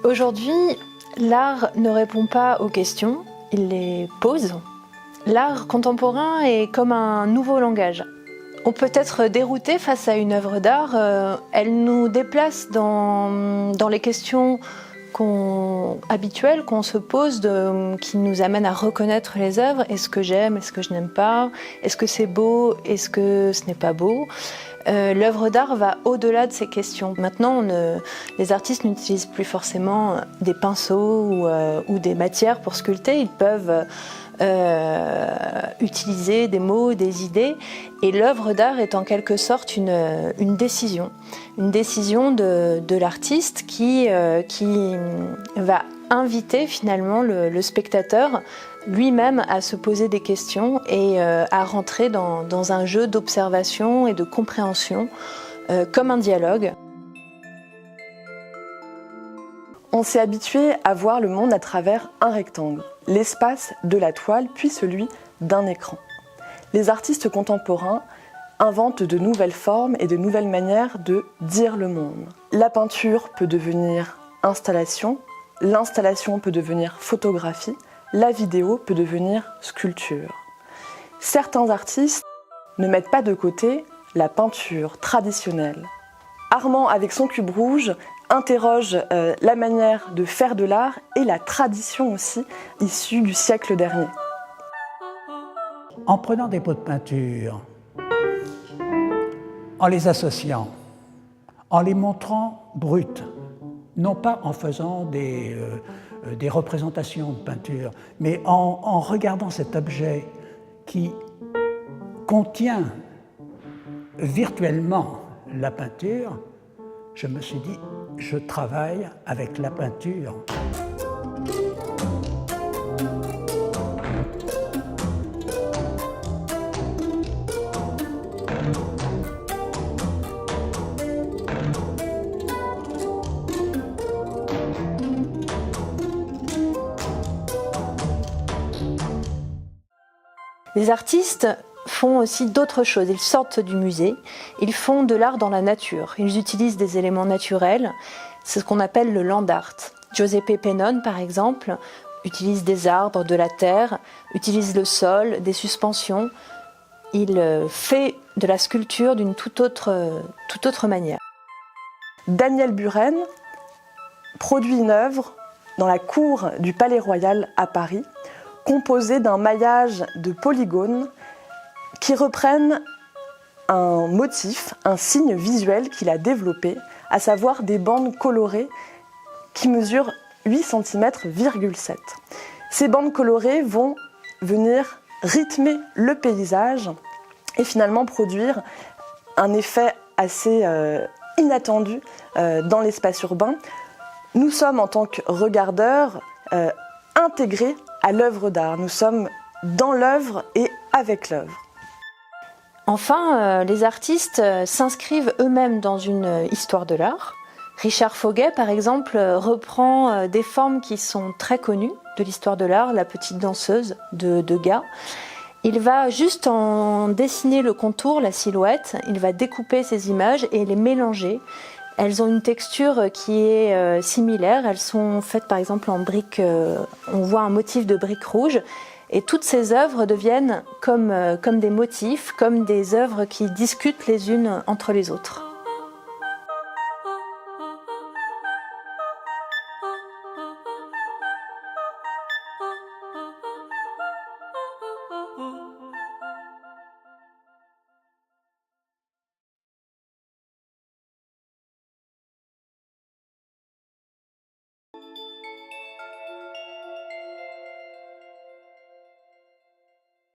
Aujourd'hui, l'art ne répond pas aux questions, il les pose. L'art contemporain est comme un nouveau langage. On peut être dérouté face à une œuvre d'art, elle nous déplace dans les questions habituelles qu'on se pose, qui nous amènent à reconnaître les œuvres. Est-ce que j'aime, est-ce que je n'aime pas? Est-ce que c'est beau, est-ce que ce n'est pas beau? L'œuvre d'art va au-delà de ces questions. Maintenant, les artistes n'utilisent plus forcément des pinceaux ou des matières pour sculpter. Ils peuvent utiliser des mots, des idées. Et l'œuvre d'art est en quelque sorte une décision de l'artiste qui va inviter finalement le spectateur lui-même à se poser des questions et à rentrer dans un jeu d'observation et de compréhension, comme un dialogue. On s'est habitué à voir le monde à travers un rectangle, l'espace de la toile, puis celui d'un écran. Les artistes contemporains inventent de nouvelles formes et de nouvelles manières de dire le monde. La peinture peut devenir installation, l'installation peut devenir photographie, la vidéo peut devenir sculpture. Certains artistes ne mettent pas de côté la peinture traditionnelle. Armand, avec son cube rouge, interroge la manière de faire de l'art et la tradition aussi, issue du siècle dernier. En prenant des pots de peinture, en les associant, en les montrant bruts, non pas en faisant des représentations de peinture, mais en regardant cet objet qui contient virtuellement la peinture, je me suis dit, je travaille avec la peinture. Les artistes font aussi d'autres choses. Ils sortent du musée, ils font de l'art dans la nature. Ils utilisent des éléments naturels, c'est ce qu'on appelle le land art. Giuseppe Pennone, par exemple, utilise des arbres, de la terre, utilise le sol, des suspensions. Il fait de la sculpture d'une toute autre manière. Daniel Buren produit une œuvre dans la cour du Palais Royal à Paris, composée d'un maillage de polygones qui reprennent un motif, un signe visuel qu'il a développé, à savoir des bandes colorées qui mesurent 8 cm,7. Ces bandes colorées vont venir rythmer le paysage et finalement produire un effet assez inattendu dans l'espace urbain. Nous sommes, en tant que regardeurs, intégrés à l'œuvre d'art. Nous sommes dans l'œuvre et avec l'œuvre. Enfin, les artistes s'inscrivent eux-mêmes dans une histoire de l'art. Richard Foguet, par exemple, reprend des formes qui sont très connues de l'histoire de l'art, la petite danseuse de Degas. Il va juste en dessiner le contour, la silhouette, il va découper ces images et les mélanger. Elles ont une texture qui est similaire, elles sont faites par exemple en briques, on voit un motif de briques rouges. Et toutes ces œuvres deviennent comme des motifs, comme des œuvres qui discutent les unes entre les autres.